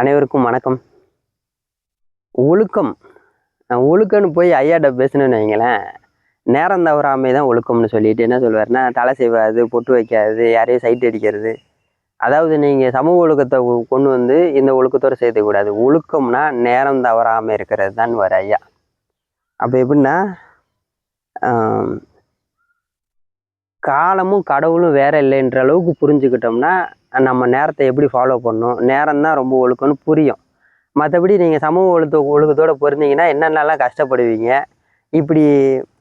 அனைவருக்கும் வணக்கம். ஒழுக்கம் ஒழுக்கம்னு போய் ஐயாட்ட பேசணும்னு வைங்களேன், நேரம் தவறாமை தான் ஒழுக்கம்னு சொல்லிட்டு என்ன சொல்லுவாருன்னா, தலை சீவாது, பொட்டு வைக்காதது, யாரையும் சைட் அடிக்கிறது. அதாவது நீங்கள் சமூக ஒழுக்கத்தை கொண்டு வந்து இந்த ஒழுக்கத்தோடு சேர்த்துக்கூடாது. ஒழுக்கம்னா நேரம் தவறாமல் இருக்கிறது தான் வர ஐயா. அப்போ எப்படின்னா, ஆம், காலமும் கடவுளும் வேற இல்லைன்ற அளவுக்கு புரிஞ்சுக்கிட்டோம்னா, நம்ம நேரத்தை எப்படி ஃபாலோ பண்ணணும், நேரம் தான் ரொம்ப ஒழுக்கம்னு புரியும். மற்றபடி நீங்கள் சமூக ஒழுக்கத்தோடு பொருந்தீங்கன்னா என்னென்னலாம் கஷ்டப்படுவீங்க, இப்படி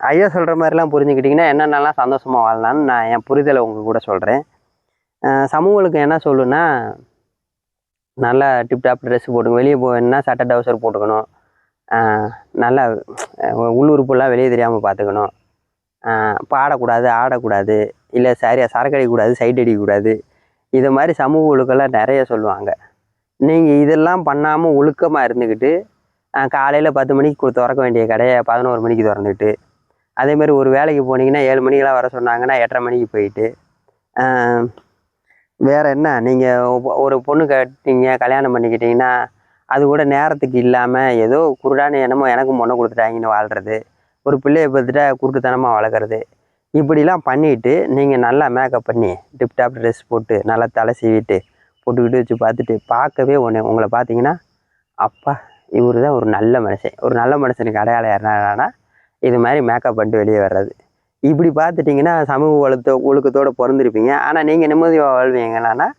ஐயா சொல்கிற மாதிரிலாம் புரிஞ்சுக்கிட்டிங்கன்னா என்னென்னலாம் சந்தோஷமாக வாழலான்னு நான் என் புரிதலை உங்கள் கூட சொல்கிறேன். சமூக ஒழுக்கம் என்ன சொல்லுன்னா, நல்லா டிப்டாப் ட்ரெஸ் போட்டுக்கணும், வெளியே போவேன்னா சட்டை டவுசர் போட்டுக்கணும், நல்லா உள்ளுறுப்புலாம் வெளியே தெரியாமல் பார்த்துக்கணும், பாடக்கூடாது, ஆடக்கூடாது, இல்லை சரியாக சரக்கு அடிக்கக்கூடாது, சைட் அடிக்கக்கூடாது. இதை மாதிரி சமூக ஒழுக்கெல்லாம் நிறைய சொல்லுவாங்க. நீங்கள் இதெல்லாம் பண்ணாமல் ஒழுக்கமாக இருந்துக்கிட்டு காலையில் 10 மணிக்கு திறக்க வேண்டிய கடையை 11 மணிக்கு திறந்துக்கிட்டு, அதேமாதிரி ஒரு வேலைக்கு போனீங்கன்னா 7 மணிக்கெலாம் வர சொன்னாங்கன்னா 8:30 மணிக்கு போயிட்டு, வேறு என்ன, நீங்கள் ஒரு பொண்ணு கட்டிங்க, கல்யாணம் பண்ணிக்கிட்டிங்கன்னா அது கூட நேரத்துக்கு இல்லாமல் ஏதோ குருடான எண்ணமோ எனக்கும் பொண்ணை கொடுத்துட்டாங்கன்னு வாழ்கிறது, ஒரு பிள்ளையை பார்த்துட்டா குருட்டுத்தனமாக வளர்க்குறது, இப்படிலாம் பண்ணிவிட்டு நீங்கள் நல்லா மேக்கப் பண்ணி டிப்டாப் ட்ரெஸ் போட்டு நல்லா தலை சீவிட்டு போட்டுக்கிட்டு வச்சு பார்க்கவே உங்களை பார்த்தீங்கன்னா, அப்பா இவர் தான் ஒரு நல்ல மனுஷன். ஒரு நல்ல மனுஷனுக்கு அடையாளம் என்னன்னா இது மாதிரி மேக்கப் பண்ணிட்டு வெளியே வர்றது. இப்படி பார்த்துட்டிங்கன்னா சமூக ஒழுக்கத்தோடு பிறந்திருப்பீங்க. ஆனால் நீங்கள் நிம்மதியாக வாழ்வீங்களான்னா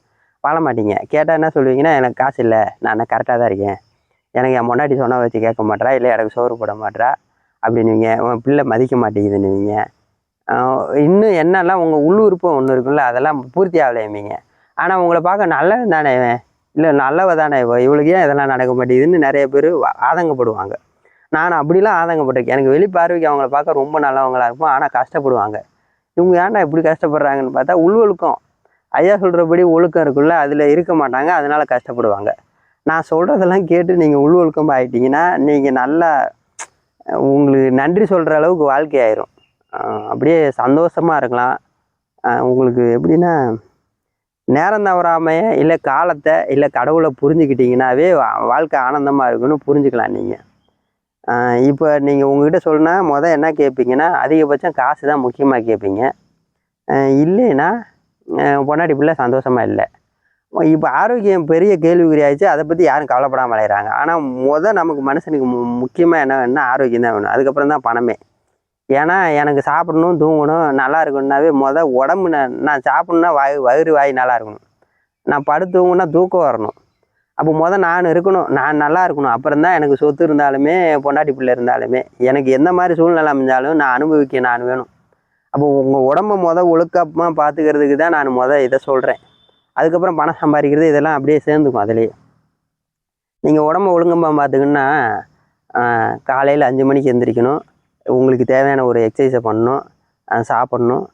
வாழ மாட்டீங்க. கேட்டால் என்ன சொல்லுவீங்கன்னா, எனக்கு காசு இல்லை, நான் கரெக்டாக தான் இருக்கேன், எனக்கு என் முன்னாடி சொன்னால் வச்சு கேட்க மாட்டேறா, இல்லை எனக்கு சோறு போட மாட்டேறா அப்படின்னுவீங்க, உன் பிள்ளை மதிக்க மாட்டேங்குதுன்னுவீங்க. இன்னும் என்னெல்லாம் உங்கள் உள்ளுறுப்பும் ஒன்று இருக்குல்ல, அதெல்லாம் பூர்த்தி ஆகலையும்பீங்க. ஆனால் உங்களை பார்க்க நல்லவன் தானே இவன், இல்லை நல்லவ தானே இவளுக்கு ஏன் இதெல்லாம் நடக்க மாட்டேங்குதுன்னு நிறைய பேர் ஆதங்கப்படுவாங்க. நான் அப்படிலாம் ஆதங்கப்பட்டிருக்கேன். எனக்கு வெளிப்பார்வைக்கு அவங்கள பார்க்க ரொம்ப நல்லவங்களாக இருக்கும், ஆனால் கஷ்டப்படுவாங்க. இவங்க ஏன்டா இப்படி கஷ்டப்படுறாங்கன்னு பார்த்தா ஒழுக்கம். ஐயா சொல்கிறபடி ஒழுக்கம் இருக்குல்ல, அதில் இருக்க மாட்டாங்க, அதனால கஷ்டப்படுவாங்க. நான் சொல்கிறதெல்லாம் கேட்டு நீங்கள் ஒழுக்கமாக ஆகிட்டிங்கன்னா நீங்கள் நல்லா உங்களுக்கு நன்றி சொல்கிற அளவுக்கு வாழ்க்கை ஆயிரும். அப்படியே சந்தோஷமாக இருக்கலாம். உங்களுக்கு எப்படின்னா, நேரம் தவறாமைய இல்லை காலத்தை இல்லை கடவுளை புரிஞ்சுக்கிட்டிங்கன்னாவே வாழ்க்கை ஆனந்தமாக இருக்குன்னு புரிஞ்சுக்கலாம். நீங்கள் இப்போ நீங்கள் உங்ககிட்ட சொல்லுனா என்ன கேட்பீங்கன்னா, அதிகபட்சம் காசு தான் முக்கியமாக கேட்பீங்க. இல்லைன்னா பொண்டாட்டி பிள்ளை சந்தோஷமாக இல்லை. இப்போ ஆரோக்கியம் பெரிய கேள்விக்குறி ஆயிடுச்சு, அதை பற்றி யாரும் கவலைப்படாமல் அலையிறாங்க. ஆனால் நமக்கு மனுஷனுக்கு முக்கியமாக என்ன வேணும்னா ஆரோக்கியம் தான் வேணும். அதுக்கப்புறம் தான் பணமே. ஏன்னா எனக்கு சாப்பிடணும், தூங்கணும், நல்லா இருக்கணுன்னாவே உடம்பு நான் சாப்பிட்ணுன்னா வயிறு வாய் நல்லா இருக்கணும், நான் படுத்து தூங்குனா தூக்கம் வரணும். அப்போ நான் இருக்கணும், நான் நல்லா இருக்கணும். அப்புறம் தான் எனக்கு சொத்து இருந்தாலுமே பொண்டாட்டி பிள்ளை இருந்தாலுமே எனக்கு எந்த மாதிரி சூழ்நிலை அமைஞ்சாலும் நான் அனுபவிக்க நான் வேணும். அப்போ உங்கள் உடம்பை ஒழுக்கமாக பார்த்துக்கிறதுக்கு தான் நான் இதை சொல்கிறேன். அதுக்கப்புறம் பணம் சம்பாதிக்கிறது இதெல்லாம் அப்படியே சேர்ந்துக்கும். அதுலேயே நீங்கள் உடம்பை ஒழுங்கமாக பார்த்துக்கணுன்னா காலையில் 5 மணிக்கு எந்திரிக்கணும், உங்களுக்கு தேவையான ஒரு எக்ஸசைஸை பண்ணணும், சாப்பிட்ணும்,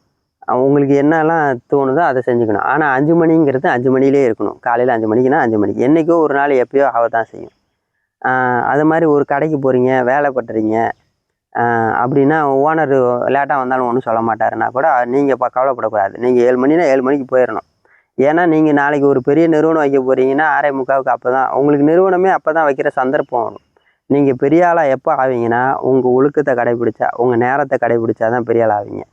உங்களுக்கு என்னெல்லாம் தோணுதோ அதை செஞ்சுக்கணும். ஆனால் 5 மணிங்கிறது 5 மணிலே இருக்கணும். காலையில் 5 மணிக்குன்னா 5 மணிக்கு, என்றைக்கோ ஒரு நாள் எப்போயோ ஆகத்தான் செய்யும். அது மாதிரி ஒரு கடைக்கு போகிறீங்க, வேலை பண்ணுறீங்க அப்படின்னா ஓனர் லேட்டாக வந்தாலும் ஒன்றும் சொல்ல மாட்டாருன்னா கூட நீங்கள் கவலைப்படக்கூடாது. நீங்கள் 7 மணினா 7 மணிக்கு போயிடணும். ஏன்னா நீங்கள் நாளைக்கு ஒரு பெரிய நிறுவனம் வைக்க போகிறீங்கன்னா 6:45 அப்போ தான் உங்களுக்கு நிறுவனமே அப்போ தான் வைக்கிற சந்தர்ப்பம் வரும். நீங்கள் பெரிய ஆளாக எப்போ ஆவீங்கன்னா உங்கள் ஒழுக்கத்தை கடைப்பிடிச்சா, உங்கள் நேரத்தை கடைப்பிடிச்சா தான் பெரிய ஆள் ஆவீங்க.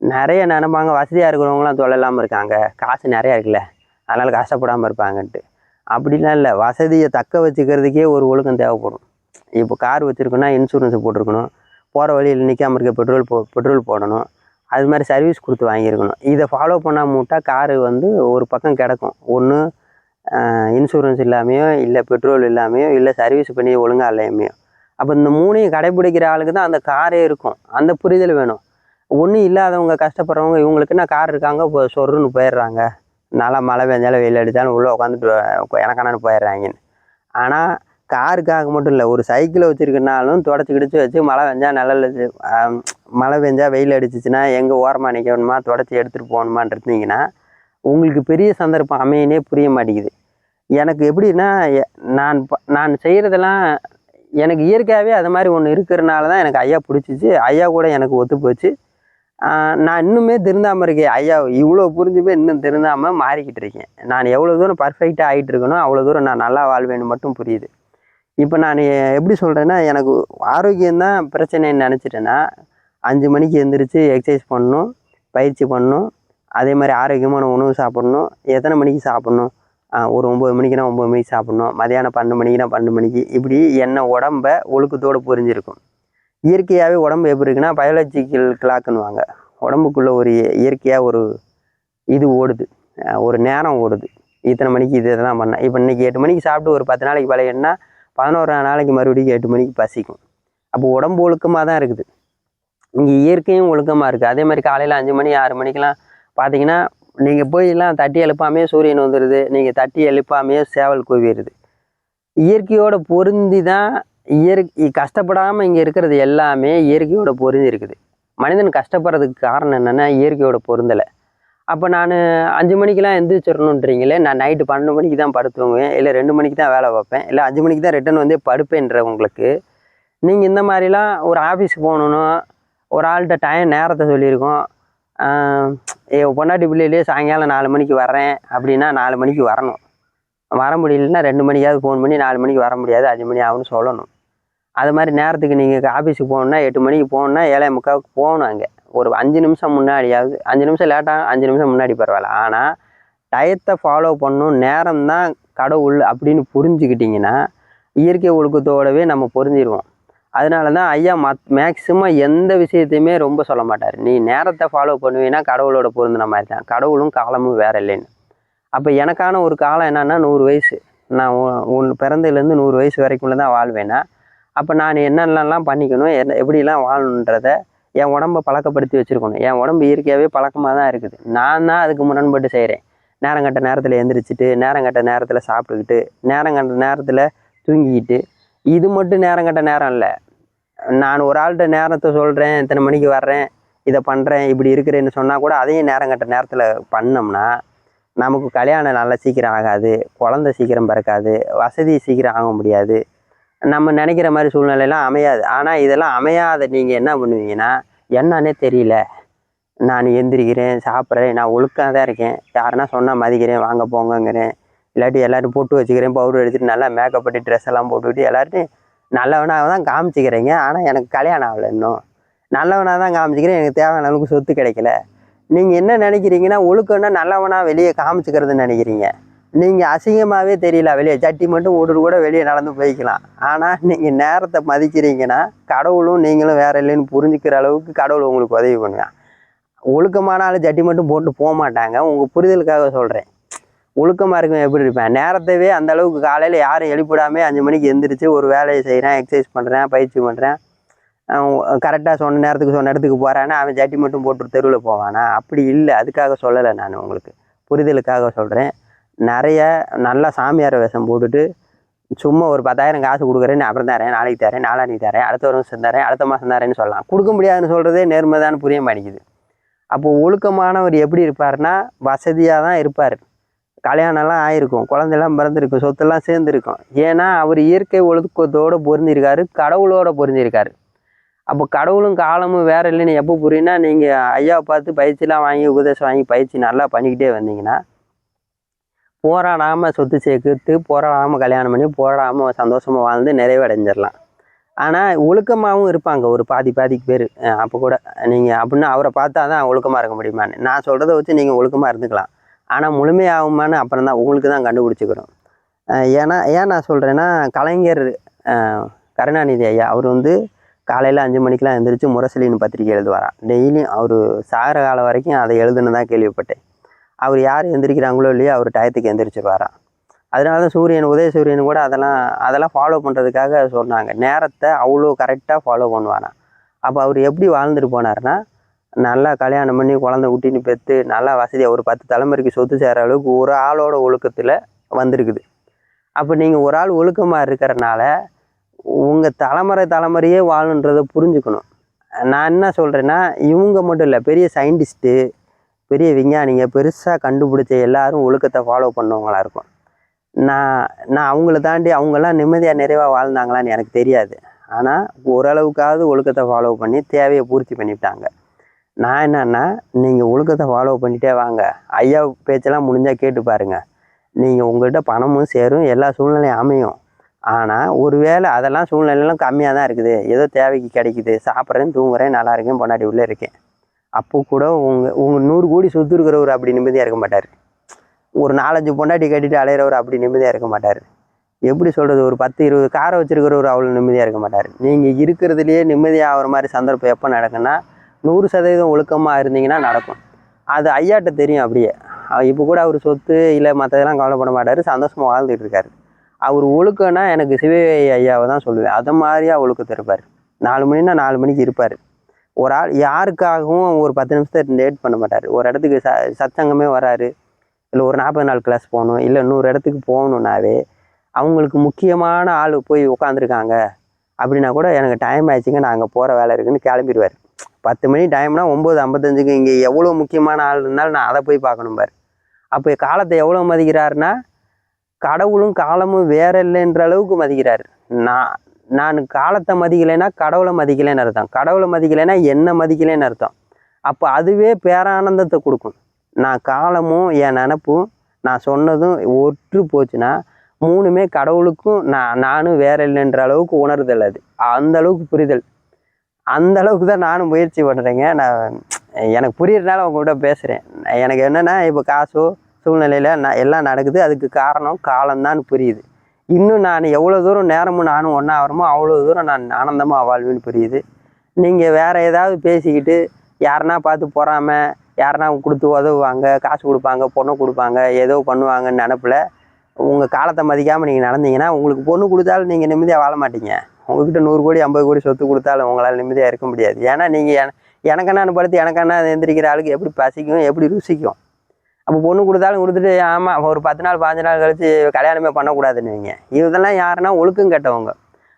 நிறைய நினைப்பாங்க வசதியாக இருக்கிறவங்களாம் தொல்லை இல்லாமல் இருக்காங்க, காசு நிறையா இருக்குல்ல அதனால் கஷ்டப்படாமல் இருப்பாங்கன்ட்டு. அப்படிலாம் இல்லை. வசதியை தக்க வச்சுக்கிறதுக்கே ஒரு ஒழுக்கம் தேவைப்படும். இப்போ கார் வச்சுருக்கோன்னா இன்சூரன்ஸை போட்டிருக்கணும், போகிற வழியில் நிற்காம இருக்க பெட்ரோல் போடணும், அது மாதிரி சர்வீஸ் கொடுத்து வாங்கியிருக்கணும். இதை ஃபாலோ பண்ணாமல் விட்டால் காரு ஒரு பக்கம் கிடக்கும். ஒன்று இன்சூரன்ஸ் இல்லாமையோ, இல்லை பெட்ரோல் இல்லாமையோ, இல்லை சர்வீஸ் பண்ணி ஒழுங்காக இல்லையுமையோ. அப்போ இந்த 3ஐயும் கடைப்பிடிக்கிற ஆளுக்கு தான் அந்த காரே இருக்கும். அந்த புரிதல் வேணும். ஒன்றும் இல்லாதவங்க கஷ்டப்படுறவங்க இவங்களுக்குன்னா கார் இருக்காங்க, இப்போ சொருன்னு போயிடுறாங்க, நல்லா மழை பெஞ்சாலும் வெயில் அடித்தாலும் உள்ளே உட்காந்துட்டு எனக்கானு போயிடுறாங்கன்னு. ஆனால் காருக்காக மட்டும் இல்லை, ஒரு சைக்கிளை வச்சுருக்கனாலும் தொடச்சி கிடிச்சு வச்சு மழை பெஞ்சா நிழல் மழை பெஞ்சா வெயில் அடிச்சிச்சுன்னா எங்கே ஓரமாக நிற்கணுமா, தொடச்சி எடுத்துகிட்டு போகணுமான் இருந்தீங்கன்னா உங்களுக்கு பெரிய சந்தர்ப்பம் அமையனே புரிய மாட்டேங்குது. எனக்கு எப்படின்னா, நான் செய்கிறதெல்லாம் எனக்கு இயற்கையாகவே அது மாதிரி ஒன்று இருக்கிறனால தான் எனக்கு ஐயா பிடிச்சிச்சு. ஐயா கூட எனக்கு ஒத்து போச்சு. நான் இன்னுமே திருந்தாமல் இருக்கேன். ஐயா இவ்வளோ புரிஞ்சுமே இன்னும் திருந்தாமல் மாறிக்கிட்டு இருக்கேன். நான் எவ்வளோ தூரம் பர்ஃபெக்டாக ஆகிட்டு இருக்கணும் அவ்வளோ தூரம் நான் நல்லா வாழ்வேன்னு மட்டும் புரியுது. இப்போ நான் எப்படி சொல்கிறேன்னா, எனக்கு ஆரோக்கியம்தான் பிரச்சனைன்னு நினச்சிட்டேன்னா 5 மணிக்கு எழுந்திரிச்சு எக்ஸசைஸ் பண்ணணும், பயிற்சி பண்ணணும், அதே மாதிரி ஆரோக்கியமான உணவு சாப்பிட்ணும். எத்தனை மணிக்கு சாப்பிட்ணும்? ஒரு 9 மணிக்குனா 9 மணிக்கு சாப்பிட்ணும், மதியானம் 12 மணிக்குனா 12 மணிக்கு, இப்படி என்ன உடம்ப ஒழுக்கத்தோடு புரிஞ்சிருக்கும். இயற்கையாகவே உடம்பு எப்படி இருக்குன்னா பயாலஜிக்கல் கிளாக்குன்னுவாங்க. உடம்புக்குள்ளே ஒரு இயற்கையாக ஒரு இது ஓடுது, ஒரு நேரம் ஓடுது. இத்தனை மணிக்கு இது இதெல்லாம் பண்ணேன். இப்போ இன்றைக்கி 8 மணிக்கு சாப்பிட்டு ஒரு 10 நாளைக்கு பழகினா 11 நாளைக்கு மறுபடியும் 8 மணிக்கு பசிக்கும். அப்போ உடம்பு ஒழுக்கமாக தான் இருக்குது. இங்கே இயற்கையும் ஒழுக்கமாக இருக்குது. அதே மாதிரி காலையில் 5 மணி 6 மணிக்கெலாம் பார்த்தீங்கன்னா நீங்கள் போயெல்லாம் தட்டி எழுப்பாமையே சூரியன் வந்துடுது, நீங்கள் தட்டி எழுப்பாமையே சேவல் கூவிடுது. இயற்கையோட பொருந்தி தான் கஷ்டப்படாமல் இங்கே இருக்கிறது எல்லாமே இயற்கையோட பொருந்தி இருக்குது. மனிதன் கஷ்டப்படுறதுக்கு காரணம் என்னென்னா இயற்கையோட பொருந்தலை. அப்போ நான் 5 மணிக்கெலாம் எந்திரிச்சிடணுன்றீங்களே, நான் நைட்டு 12 மணிக்கு தான் படுத்துவேன், இல்லை 2 மணிக்கு தான் வேலை வைப்பேன், இல்லை 5 மணிக்கு தான் ரிட்டன் வந்து படுப்பேன்றவங்களுக்கு நீங்கள் இந்த மாதிரிலாம் ஒரு ஆஃபீஸுக்கு போகணுன்னு ஒரு ஆள்கிட்ட நேரத்தை சொல்லியிருக்கோம். பொண்டாட்டி பிள்ளையிலே சாயங்காலம் 4 மணிக்கு வர்றேன் அப்படின்னா 4 மணிக்கு வரணும். வர முடியலன்னா 2 மணிக்காவது ஃபோன் பண்ணி 4 மணிக்கு வர முடியாது 5 மணி ஆகும்னு சொல்லணும். அது மாதிரி நேரத்துக்கு நீங்கள் ஆஃபீஸுக்கு போகணுன்னா 8 மணிக்கு போகணுன்னா 7:45 போகணும். அங்கே ஒரு 5 நிமிஷம் முன்னாடியாவது, 5 நிமிஷம் லேட்டாக 5 நிமிஷம் முன்னாடி பரவாயில்ல. ஆனால் டயத்தை ஃபாலோ பண்ணணும், நேரம் தான் கடவுள் அப்படின்னு புரிஞ்சுக்கிட்டிங்கன்னா இயற்கை ஒழுக்கத்தோடவே நம்ம பொருந்திடுவோம். அதனால தான் ஐயா மேக்சிமம் எந்த விஷயத்தையுமே ரொம்ப சொல்ல மாட்டார். நீ நேரத்தை ஃபாலோ பண்ணுவீன்னா கடவுளோட பொருந்தின மாதிரி தான். கடவுளும் காலமும் வேற இல்லைன்னு. அப்போ எனக்கான ஒரு காலம் என்னன்னா 100 வயசு. நான் பிறந்ததுலேருந்து 100 வயசு வரைக்குள்ள தான் வாழ்வேன்னா, அப்போ நான் என்னென்னலாம் பண்ணிக்கணும், எப்படிலாம் வாழணுன்றதை என் உடம்பை பழக்கப்படுத்தி வச்சுருக்கணும். என் உடம்பு இயற்கையாகவே பழக்கமாக தான் இருக்குது. நான் தான் அதுக்கு முரண்பட்டு செய்கிறேன். நேரங்கட்ட நேரத்தில் எந்திரிச்சிட்டு, நேரங்கட்ட நேரத்தில் சாப்பிட்டுக்கிட்டு, நேரங்கட்ட நேரத்தில் தூங்கிக்கிட்டு, இது மட்டும் நேரங்கட்ட நேரம் இல்லை. நான் ஒரு ஆள்கிட்ட நேரத்தை சொல்கிறேன், இத்தனை மணிக்கு வர்றேன், இதை பண்ணுறேன், இப்படி இருக்கிறேன்னு சொன்னால் கூட அதையும் நேரங்கட்ட நேரத்தில் பண்ணோம்னா நமக்கு கல்யாணம் நல்லா சீக்கிரம் ஆகாது, குழந்தை சீக்கிரம் பிறக்காது, வசதி சீக்கிரம் ஆக முடியாது, நம்ம நினைக்கிற மாதிரி சூழ்நிலையெல்லாம் அமையாது. ஆனால் இதெல்லாம் அமையாத நீங்கள் என்ன பண்ணுவீங்கன்னா, என்னன்னே தெரியல, நான் எந்திரிக்கிறேன், சாப்பிட்றேன், நான் ஒழுக்காக தான் இருக்கேன், யாருன்னா சொன்னால் மதிக்கிறேன், வாங்க போங்கங்கிறேன், இல்லாட்டி எல்லோரும் போட்டு வச்சுக்கிறேன், பவுடர் எடுத்துகிட்டு நல்லா மேக்கப் பண்ணி ட்ரெஸ் எல்லாம் போட்டுக்கிட்டு எல்லார்ட்டையும் நல்லவனாக தான் காமிச்சிக்கிறீங்க. ஆனால் எனக்கு கல்யாணம் ஆகலை, இன்னும் நல்லவனாக தான் காமிச்சிக்கிறேன், எனக்கு தேவையான அளவுக்கு சொத்து கிடைக்கல. நீங்கள் என்ன நினைக்கிறீங்கன்னா, ஒழுக்கம்னா நல்லவனாக வெளியே காமிச்சிக்கிறதுன்னு நினைக்கிறீங்க. நீங்கள் அசிங்கமாகவே தெரியல, வெளியே சட்டி மட்டும் ஓட்டு கூட வெளியே நடந்து போய்க்கலாம். ஆனால் நீங்கள் நேரத்தை மதிக்கிறீங்கன்னா கடவுளும் நீங்களும் வேற இல்லைன்னு புரிஞ்சுக்கிற அளவுக்கு கடவுள் உங்களுக்கு உதவி பண்ணுவேன். ஒழுக்கமான ஆள் சட்டி மட்டும் போட்டு போக மாட்டாங்க. உங்கள் புரிதலுக்காக சொல்கிறேன். ஒழுக்கமாக இருக்கவன் எப்படி இருப்பேன், நேரத்தவே அந்த அளவுக்கு காலையில் யாரும் எழுப்பிடாமல் 5 மணிக்கு எந்திரிச்சு ஒரு வேலையை செய்கிறேன், எக்ஸசைஸ் பண்ணுறேன், பயிற்சி பண்ணுறேன், கரெக்டாக சொன்ன நேரத்துக்கு சொன்ன இடத்துக்கு போகிறான்னா அவன் சட்டி மட்டும் போட்டு தெருவில் போவானா? அப்படி இல்லை. அதுக்காக சொல்லலை, நான் உங்களுக்கு புரிதலுக்காக சொல்கிறேன். நிறைய நல்லா சாமியார் வேஷம் போட்டுட்டு சும்மா ஒரு 10,000 காசு கொடுக்குறேன்னு அப்புறம் தரேன், நாளைக்கு தரேன், நாளான்னைக்கு தரேன், அடுத்த வருஷம் தரேன், அடுத்த மாதம் தரேன்னு சொல்லலாம். கொடுக்க முடியாதுன்னு சொல்கிறதே நேர்மைதான்னு புரிய மாட்டேங்குது. அப்போது ஒழுக்கமானவர் எப்படி இருப்பார்னா வசதியாக தான் இருப்பார். கல்யாணம்லாம் ஆயிருக்கும், குழந்தையெல்லாம் பிறந்திருக்கும், சொத்தெல்லாம் சேர்ந்துருக்கும். ஏன்னா அவர் இயற்கை ஒழுக்கத்தோடு பொருந்திருக்காரு, கடவுளோட பொருந்திருக்காரு. அப்போ கடவுளும் காலமும் வேற இல்லைன்னு எப்போ புரியுன்னா, நீங்கள் ஐயாவை பார்த்து பயிற்சிலாம் வாங்கி உபதேசம் வாங்கி பயிற்சி நல்லா பண்ணிக்கிட்டே வந்தீங்கன்னா, போராடாமல் சொத்து சேர்த்துட்டு, போராடாமல் கல்யாணம் பண்ணி, போராடாமல் சந்தோஷமாக வாழ்ந்து நிறைவடைஞ்சிடலாம். ஆனால் ஒழுக்கமாகவும் இருப்பாங்க ஒரு பாதிக்கு பேர். அப்போ கூட நீங்கள் அப்படின்னா அவரை பார்த்தா தான் ஒழுக்கமாக இருக்க முடியுமான்னு நான் சொல்கிறத வச்சு நீங்கள் ஒழுக்கமாக இருந்துக்கலாம். ஆனால் முழுமையாகுமான்னு அப்புறம் தான் உங்களுக்கு தான் கண்டுபிடிச்சிக்கணும். ஏன் நான் சொல்கிறேன்னா, கலைஞர் கருணாநிதி ஐயா அவர் காலையில் 5 மணிக்கெலாம் எழுந்திரிச்சு முரசொலின்னு பத்திரிக்கை எழுதுவாராம். டெய்லியும் அவர் சாகிற காலம் வரைக்கும் அதை எழுதுன்னு கேள்விப்பட்டேன். அவர் யார் எந்திரிக்கிறாங்களோ இல்லையோ அவர் டயத்துக்கு எந்திரிச்சிருவாராம். அதனால தான் உதய சூரியன் கூட அதெல்லாம் ஃபாலோ பண்ணுறதுக்காக சொன்னாங்க. நேரத்தை அவ்வளோ கரெக்டாக ஃபாலோ பண்ணுவாராம். அப்போ அவர் எப்படி வாழ்ந்துட்டு போனார்னா, நல்லா கல்யாணம் பண்ணி குழந்தை குட்டின்னு பெற்று நல்லா வசதியாக ஒரு 10 தலைமுறைக்கு சொத்து சேர அளவுக்கு ஒரு ஆளோட ஒழுக்கத்தில் வந்திருக்குது. அப்போ நீங்கள் ஒரு ஆள் ஒழுக்கமாக இருக்கிறனால உங்கள் தலைமுறையே வாழணுன்றதை புரிஞ்சுக்கணும். நான் என்ன சொல்கிறேன்னா, இவங்க மட்டும் இல்லை, பெரிய சயின்டிஸ்ட்டு, பெரிய விஞ்ஞானிங்க, பெருசாக கண்டுபிடிச்ச எல்லாரும் ஒழுக்கத்தை ஃபாலோ பண்ணவங்களாக இருக்கும். நான் அவங்கள தாண்டி அவங்கெல்லாம் நிம்மதியாக நிறைவாக வாழ்ந்தாங்களான்னு எனக்கு தெரியாது. ஆனால் ஓரளவுக்காவது ஒழுக்கத்தை ஃபாலோ பண்ணி தேவையை பூர்த்தி பண்ணிவிட்டாங்க. நான் என்னன்னா, நீங்கள் ஒழுக்கத்தை ஃபாலோ பண்ணிகிட்டே வாங்க. ஐயா பேச்செல்லாம் முடிஞ்சால் கேட்டு பாருங்கள். நீங்கள் உங்கள்கிட்ட பணமும் சேரும், எல்லா சூழ்நிலையும் அமையும். ஆனால் ஒரு வேளை அதெல்லாம் சூழ்நிலையெல்லாம் கம்மியாக தான் இருக்குது. ஏதோ தேவைக்கு கிடைக்குது, சாப்பிட்றேன், தூங்குறேன், நல்லா இருக்கேன், பொண்டாட்டி உள்ளே இருக்கேன். அப்போ கூட உங்கள் 100 கோடி சொத்து இருக்கிறவர் அப்படி நிம்மதியாக இருக்க மாட்டார். ஒரு 4-5 பொண்டாட்டி கட்டிட்டு அலையிறவர் அப்படி நிம்மதியாக இருக்க மாட்டார். எப்படி சொல்கிறது, ஒரு 10-20 காரை வச்சுருக்கிறவர் அவ்வளோ நிம்மதியாக இருக்க மாட்டார். நீங்கள் இருக்கிறதுலையே நிம்மதியாக ஆகிற மாதிரி சந்தர்ப்பம் எப்போ நடக்குன்னா 100% ஒழுக்கமாக இருந்தீங்கன்னா நடக்கும். அது ஐயாட்ட தெரியும். அப்படியே இப்போ கூட அவர் சொத்து இல்லை மற்றதெல்லாம் கவலைப்பட மாட்டார், சந்தோஷமாக வாழ்ந்துட்டு இருக்காரு. அவர் ஒழுக்கம்னா எனக்கு சிவகங்கை ஐயாவை தான் சொல்லுவேன். அதை மாதிரியா ஒழுக்கத்தை இருப்பார். 4 மணின்னா 4 மணிக்கு இருப்பார். ஒரு ஆள் யாருக்காகவும் ஒரு 10 நிமிஷத்தை லேட் பண்ண மாட்டார். ஒரு இடத்துக்கு சத்சங்கமே வராரு, இல்லை ஒரு 40 நாள் கிளாஸ் போகணும், இல்லை 100 இடத்துக்கு போகணுன்னாவே அவங்களுக்கு முக்கியமான ஆள் போய் உட்காந்துருக்காங்க அப்படின்னா கூட எனக்கு டைம் ஆயிடுச்சுங்க, நான் அங்கே போகிற வேலை இருக்குன்னு கிளம்பிடுவார். 10 மணி டைம்னா 9:55க்கு இங்கே எவ்வளோ முக்கியமான ஆள் இருந்தாலும் நான் அதை போய் பார்க்கணும் பார். அப்போ காலத்தை எவ்வளோ மதிக்கிறாருன்னா, கடவுளும் காலமும் வேற இல்லைன்ற அளவுக்கு மதிக்கிறாரு. நான் காலத்தை மதிக்கலைன்னா கடவுளை மதிக்கலைன்னு அர்த்தம், கடவுளை மதிக்கலைன்னா என்ன மதிக்கலைன்னு அர்த்தம். அப்போ அதுவே பேரானந்தத்தை கொடுக்கும். நான் காலமும் என் நினப்பும் நான் சொன்னதும் ஒற்று போச்சுன்னா 3மே கடவுளுக்கும் நானும் வேற இல்லைன்ற அளவுக்கு உணர்தல். அது அந்த அளவுக்கு புரிதல். அந்த அளவுக்கு தான் நானும் முயற்சி பண்ணுறேங்க. நான் எனக்கு புரியறதுனால உங்கள்கிட்ட பேசுகிறேன். எனக்கு என்னென்னா, இப்போ காசோ சூழ்நிலையில் எல்லாம் நடக்குது, அதுக்கு காரணம் காலம்தான் புரியுது. இன்னும் நான் எவ்வளோ தூரம் நேரமும் நானும் ஒன்றா ஆகிறோமோ அவ்வளோ தூரம் நான் ஆனந்தமாக வாழ்வேன்னு புரியுது. நீங்கள் வேறு ஏதாவது பேசிக்கிட்டு யாருன்னா பார்த்து பொறாமல், யாருன்னா கொடுத்து உதவுவாங்க, காசு கொடுப்பாங்க, பொண்ணை கொடுப்பாங்க, ஏதோ பண்ணுவாங்கன்னு நினப்பில் உங்கள் காலத்தை மதிக்காமல் நீங்கள் நடந்தீங்கன்னா உங்களுக்கு பொண்ணு கொடுத்தாலும் நீங்கள் நிம்மதியாக வாழ மாட்டீங்க. உங்கள்கிட்ட 100 கோடி 50 கோடி சொத்து கொடுத்தாலும் உங்களால் நிம்மதியாக இருக்க முடியாது. ஏன்னா நீங்கள் எனக்கென்னான்னு படுத்து எனக்கென்னா எந்திரிக்கிற ஆளுக்கு எப்படி பசிக்கும், எப்படி ருசிக்கும். அப்போ பொண்ணு கொடுத்தாலும் கொடுத்துட்டு ஆமாம் ஒரு 10 நாள் 15 நாள் கழித்து கல்யாணமே பண்ணக்கூடாதுன்னு வைங்க. இதெல்லாம் யாருன்னா ஒழுக்கம் கெட்டவங்க.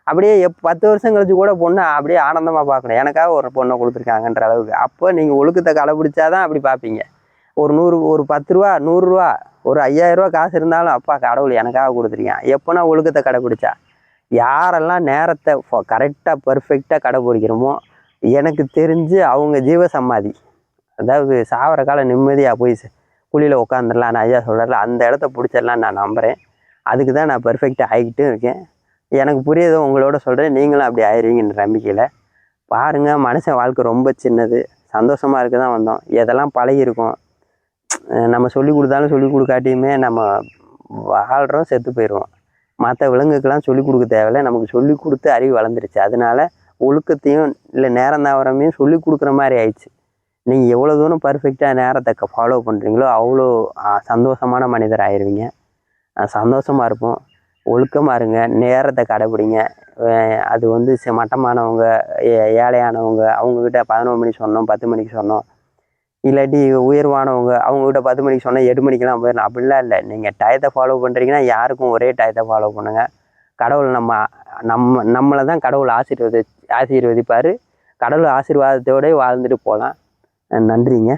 அப்படியே 10 வருஷம் கழிச்சு கூட பொண்ணை அப்படியே ஆனந்தமாக பார்க்கணும், எனக்காக ஒரு பொண்ணை கொடுத்துருக்காங்கன்ற அளவுக்கு. அப்போ நீங்கள் ஒழுக்கத்தை கடைப்பிடிச்சாதான் அப்படி பார்ப்பீங்க. ஒரு 10 ரூபா 100 ரூபா ஒரு 5000 ரூபா காசு இருந்தாலும் அப்பா கடவுள் எனக்காக கொடுத்துருக்கேன். எப்போனா ஒழுக்கத்தை கடைப்பிடிச்சா, யாரெல்லாம் நேரத்தை கரெக்டாக பர்ஃபெக்டாக கடைப்பிடிக்கிறோமோ எனக்கு தெரிஞ்சு அவங்க ஜீவசமாதி, அதாவது சாவர காலம் நிம்மதியாக போய் குழியில் உட்காந்துடலாம் நான் ஐயா சொல்கிறல அந்த இடத்த பிடிச்சிடலாம் நான் நம்புகிறேன். அதுக்கு தான் நான் பர்ஃபெக்டாக ஆகிக்கிட்டும் இருக்கேன். எனக்கு புரியுதோ உங்களோட சொல்கிறேன், நீங்களும் அப்படி ஆயிடுவீங்கன்ற நம்பிக்கையில் பாருங்கள். மனுஷன் வாழ்க்கை ரொம்ப சின்னது, சந்தோஷமாக இருக்க தான் வந்தோம். எதெல்லாம் பழகிருக்கோம், நம்ம சொல்லி கொடுத்தாலும் சொல்லி கொடுக்காட்டியுமே நம்ம வாழ்கிறோம், செத்து போயிடுவோம். மற்ற விலங்குக்கெல்லாம் சொல்லிக் கொடுக்க தேவையில்லை, நமக்கு சொல்லி கொடுத்து அறிவு வளர்ந்துருச்சு. அதனால ஒழுக்கத்தையும் இல்லை நேரம் தவறாமையும் சொல்லி கொடுக்குற மாதிரி ஆயிடுச்சு. நீங்கள் எவ்வளோ தூரம் பர்ஃபெக்டாக நேரத்தை ஃபாலோ பண்ணுறீங்களோ அவ்வளோ சந்தோஷமான மனிதர் ஆயிடுவீங்க. சந்தோஷமாக இருப்போம். ஒழுக்கமாக இருங்க, நேரத்தை கடைப்பிடிங்க. அது வந்து மட்டமானவங்க, ஏழையானவங்க அவங்கக்கிட்ட 11 மணிக்கு சொன்னோம் 10 மணிக்கு சொன்னோம், இல்லாட்டி உயர்வானவங்க அவங்கக்கிட்ட 10 மணிக்கு சொன்னால் 8 மணிக்கெலாம் போயிடணும், அப்படிலாம் இல்லை. நீங்கள் டயத்தை ஃபாலோ பண்ணுறீங்கன்னா யாருக்கும் ஒரே டயத்தை ஃபாலோ பண்ணுங்கள். கடவுள் நம்மளை தான் கடவுள் ஆசீர்வதிப்பார். கடவுள் ஆசீர்வாதத்தோடு வாழ்ந்துட்டு போகலாம். நன்றிங்க.